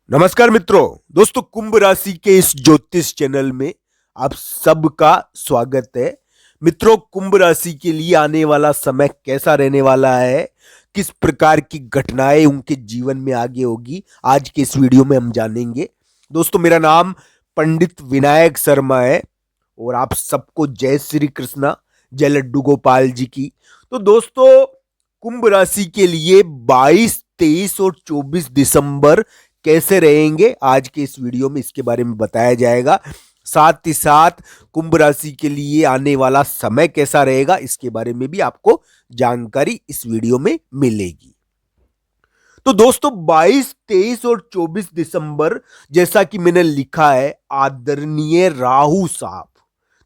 नमस्कार मित्रों। दोस्तों, कुंभ राशि के इस ज्योतिष चैनल में आप सबका स्वागत है। मित्रों, कुंभ राशि के लिए आने वाला समय कैसा रहने वाला है, किस प्रकार की घटनाएं उनके जीवन में आगे होगी, आज के इस वीडियो में हम जानेंगे। दोस्तों, मेरा नाम पंडित विनायक शर्मा है और आप सबको जय श्री कृष्णा, जय लड्डू गोपाल जी की। तो दोस्तों, कुंभ राशि के लिए 22, 23 और 24 दिसंबर कैसे रहेंगे, आज के इस वीडियो में इसके बारे में बताया जाएगा। साथ ही साथ कुंभ राशि के लिए आने वाला समय कैसा रहेगा, इसके बारे में भी आपको जानकारी इस वीडियो में मिलेगी। तो दोस्तों, 22, 23 और 24 दिसंबर, जैसा कि मैंने लिखा है, आदरणीय राहु साहब।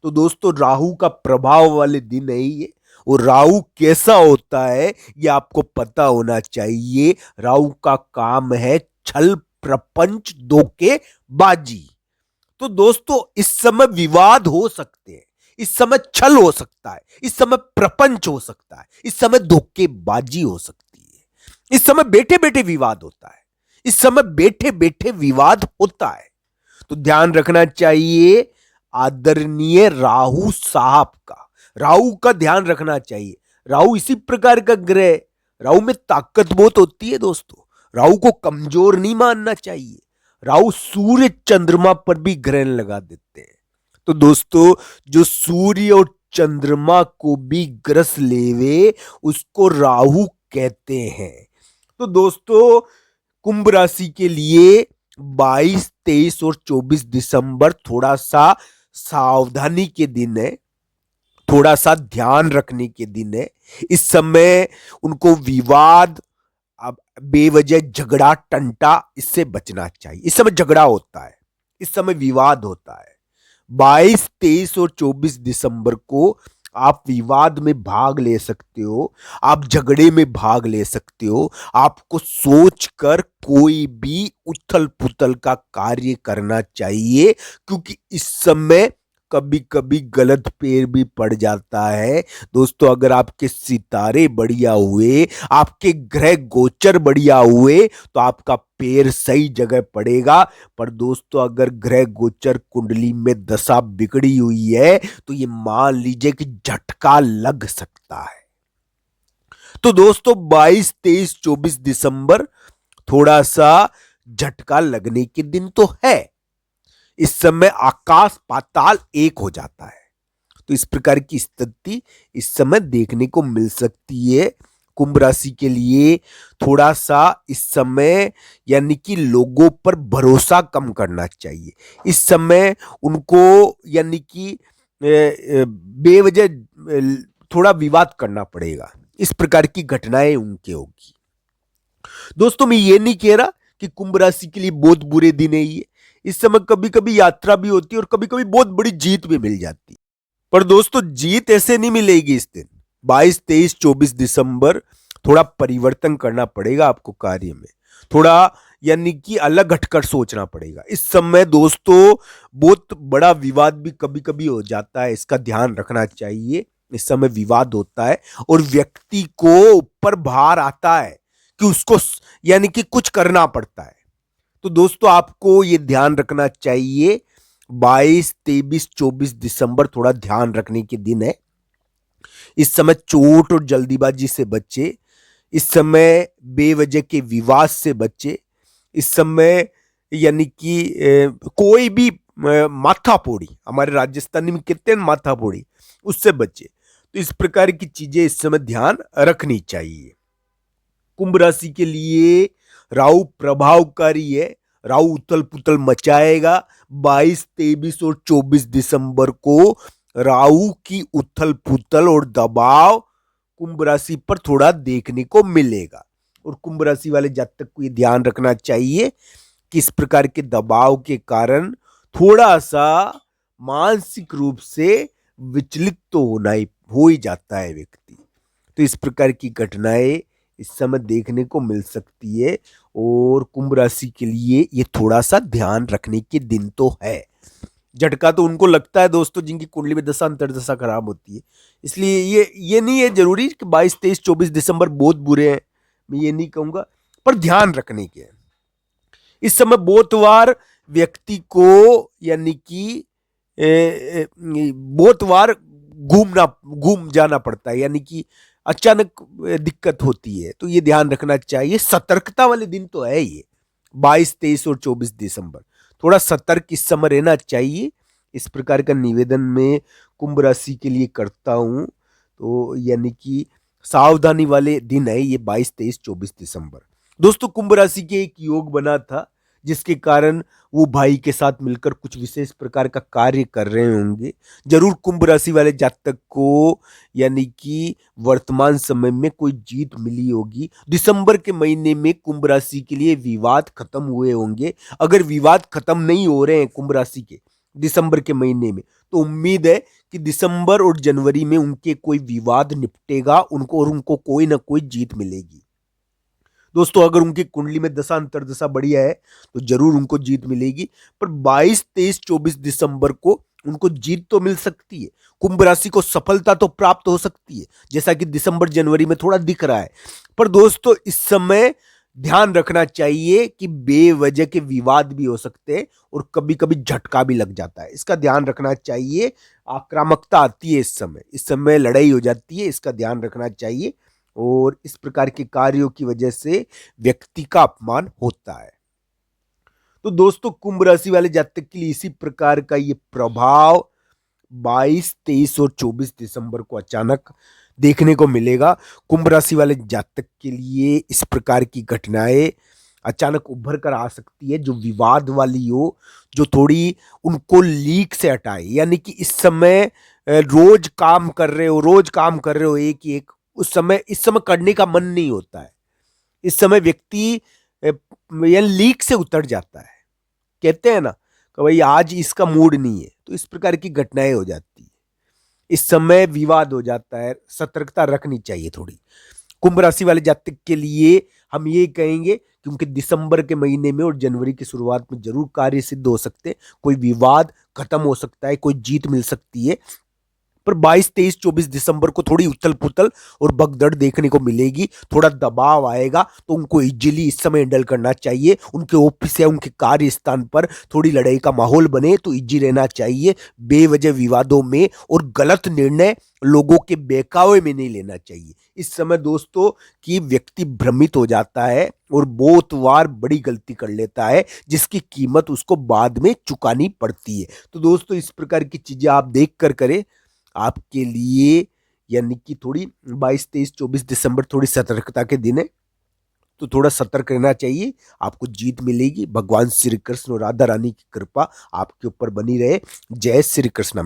तो दोस्तों, राहु का प्रभाव वाले दिन है ये, और राहु कैसा होता है ये आपको पता होना चाहिए। राहु का काम है छल प्रपंच धोखेबाजी। तो दोस्तों, इस समय विवाद हो सकते हैं, इस समय छल हो सकता है, इस समय प्रपंच हो सकता है, इस समय धोखेबाजी हो सकती है, इस समय बैठे बैठे विवाद होता है, इस समय बैठे बैठे विवाद होता है। तो ध्यान रखना चाहिए आदरणीय राहु साहब का। राहु का ध्यान रखना चाहिए। राहु इसी प्रकार का ग्रह है। राहु में ताकत बहुत होती है दोस्तों। राहु को कमजोर नहीं मानना चाहिए। राहु सूर्य चंद्रमा पर भी ग्रहण लगा देते हैं। तो दोस्तों, जो सूर्य और चंद्रमा को भी ग्रस लेवे उसको राहु कहते हैं। तो दोस्तों, कुंभ राशि के लिए 22, 23 और 24 दिसंबर थोड़ा सा सावधानी के दिन है, थोड़ा सा ध्यान रखने के दिन है। इस समय उनको विवाद, अब बेवजह झगड़ा टंटा, इससे बचना चाहिए। इस समय झगड़ा होता है, इस समय विवाद होता है। 22, 23 और 24 दिसंबर को आप विवाद में भाग ले सकते हो, आप झगड़े में भाग ले सकते हो। आपको सोचकर कोई भी उथल पुथल का कार्य करना चाहिए, क्योंकि इस समय कभी कभी गलत पैर भी पड़ जाता है। दोस्तों, अगर आपके सितारे बढ़िया हुए, आपके ग्रह गोचर बढ़िया हुए, तो आपका पैर सही जगह पड़ेगा। पर दोस्तों, अगर ग्रह गोचर कुंडली में दशा बिगड़ी हुई है, तो ये मान लीजिए कि झटका लग सकता है। तो दोस्तों, 22, 23, 24 दिसंबर थोड़ा सा झटका लगने के दिन तो है। इस समय आकाश पाताल एक हो जाता है। तो इस प्रकार की स्थिति इस समय देखने को मिल सकती है। कुंभ राशि के लिए थोड़ा सा इस समय यानी कि लोगों पर भरोसा कम करना चाहिए। इस समय उनको यानी कि बेवजह थोड़ा विवाद करना पड़ेगा। इस प्रकार की घटनाएं उनके होगी। दोस्तों, मैं ये नहीं कह रहा कि कुंभ राशि के लिए बहुत बुरे दिन है ये। इस समय कभी कभी यात्रा भी होती है और कभी कभी बहुत बड़ी जीत भी मिल जाती है। पर दोस्तों, जीत ऐसे नहीं मिलेगी इस दिन। 22, 23, 24 दिसंबर थोड़ा परिवर्तन करना पड़ेगा आपको कार्य में। थोड़ा यानी कि अलग हटकर सोचना पड़ेगा। इस समय दोस्तों, बहुत बड़ा विवाद भी कभी कभी हो जाता है, इसका ध्यान रखना चाहिए। इस समय विवाद होता है और व्यक्ति को ऊपर भार आता है कि उसको यानी कि कुछ करना पड़ता है। तो दोस्तों, आपको ये ध्यान रखना चाहिए। 22, 23, 24 दिसंबर थोड़ा ध्यान रखने के दिन है। इस समय चोट और जल्दीबाजी से बचे। इस समय बेवजह के विवाद से बचे। इस समय यानी कि कोई भी माथापोड़ी, हमारे राजस्थानी में कहते हैं माथापोड़ी, उससे बचे। तो इस प्रकार की चीजें इस समय ध्यान रखनी चाहिए। कुंभ राशि के लिए राहु प्रभावकारी है। राहु उथल पुथल मचाएगा। 22, 23 और 24 दिसंबर को राहु की उथल पुथल और दबाव कुंभ राशि पर थोड़ा देखने को मिलेगा। और कुंभ राशि वाले जातक को ये ध्यान रखना चाहिए कि इस प्रकार के दबाव के कारण थोड़ा सा मानसिक रूप से विचलित तो हो ही जाता है व्यक्ति। तो इस प्रकार की घटनाएं इस समय देखने को मिल सकती है और कुंभ राशि के लिए ये थोड़ा सा ध्यान रखने के दिन तो है। झटका तो उनको लगता है दोस्तों जिनकी कुंडली में दशा अंतर्दशा खराब होती है। इसलिए ये नहीं है जरूरी कि 22, 23, 24 दिसंबर बहुत बुरे हैं, मैं ये नहीं कहूंगा, पर ध्यान रखने के हैं। इस समय बहुत बार व्यक्ति को यानी कि बहुत बार घूम जाना पड़ता है, यानी कि अचानक दिक्कत होती है, तो ये ध्यान रखना चाहिए। सतर्कता वाले दिन तो है ये 22, 23 और 24 दिसंबर। थोड़ा सतर्क इस समय रहना चाहिए। इस प्रकार का निवेदन मैं कुंभ राशि के लिए करता हूं। तो यानी कि सावधानी वाले दिन है ये 22, 23, 24 दिसंबर। दोस्तों, कुंभ राशि के एक योग बना था जिसके कारण वो भाई के साथ मिलकर कुछ विशेष प्रकार का कार्य कर रहे होंगे। जरूर कुंभ राशि वाले जातक को यानी कि वर्तमान समय में कोई जीत मिली होगी। दिसंबर के महीने में कुंभ राशि के लिए विवाद खत्म हुए होंगे। अगर विवाद खत्म नहीं हो रहे हैं कुंभ राशि के दिसंबर के महीने में, तो उम्मीद है कि दिसंबर और जनवरी में उनके कोई विवाद निपटेगा, उनको कोई ना कोई जीत मिलेगी। दोस्तों, अगर उनकी कुंडली में दशा अंतरदशा बढ़िया है तो जरूर उनको जीत मिलेगी। पर 22, 23, 24 दिसंबर को उनको जीत तो मिल सकती है, कुंभ राशि को सफलता तो प्राप्त हो सकती है, जैसा कि दिसंबर जनवरी में थोड़ा दिख रहा है। पर दोस्तों, इस समय ध्यान रखना चाहिए कि बेवजह के विवाद भी हो सकते हैं और कभी कभी झटका भी लग जाता है, इसका ध्यान रखना चाहिए। आक्रामकता आती है, इस समय लड़ाई हो जाती है, इसका ध्यान रखना चाहिए। और इस प्रकार के कार्यों की वजह से व्यक्ति का अपमान होता है। तो दोस्तों, कुंभ राशि वाले जातक के लिए इसी प्रकार का ये प्रभाव 22, 23 और 24 दिसंबर को अचानक देखने को मिलेगा। कुंभ राशि वाले जातक के लिए इस प्रकार की घटनाएं अचानक उभर कर आ सकती है, जो विवाद वाली हो, जो थोड़ी उनको लीक से हटाए। यानी कि इस समय रोज काम कर रहे हो, एक ही एक, इस समय करने का मन नहीं होता है। इस समय व्यक्ति या लीक से उतर जाता है, कहते हैं ना कि भाई आज इसका मूड नहीं है, तो इस प्रकार की घटनाएं हो जाती है। इस समय विवाद हो जाता है, सतर्कता रखनी चाहिए थोड़ी। कुंभ राशि वाले जातक के लिए हम ये कहेंगे, क्योंकि दिसंबर के महीने में और जनवरी की शुरुआत में जरूर कार्य सिद्ध हो सकते हैं, कोई विवाद खत्म हो सकता है, कोई जीत मिल सकती है। पर 22, 23, 24 दिसंबर को थोड़ी उथल पुथल और भगदड़ देखने को मिलेगी, थोड़ा दबाव आएगा, तो उनको इजीली इस समय हैंडल करना चाहिए। उनके ऑफिस या उनके कार्य स्थान पर थोड़ी लड़ाई का माहौल बने तो इजी रहना चाहिए। बेवजह विवादों में और गलत निर्णय लोगों के बहकावे में नहीं लेना चाहिए। इस समय दोस्तों कि व्यक्ति भ्रमित हो जाता है और बहुत बार बड़ी गलती कर लेता है, जिसकी कीमत उसको बाद में चुकानी पड़ती है। तो दोस्तों, इस प्रकार की चीजें आप देख कर करें, आपके लिए यानी कि थोड़ी 22, 23, 24 दिसंबर थोड़ी सतर्कता के दिन है, तो थोड़ा सतर्क रहना चाहिए। आपको जीत मिलेगी। भगवान श्री कृष्ण और राधा रानी की कृपा आपके ऊपर बनी रहे। जय श्री कृष्ण।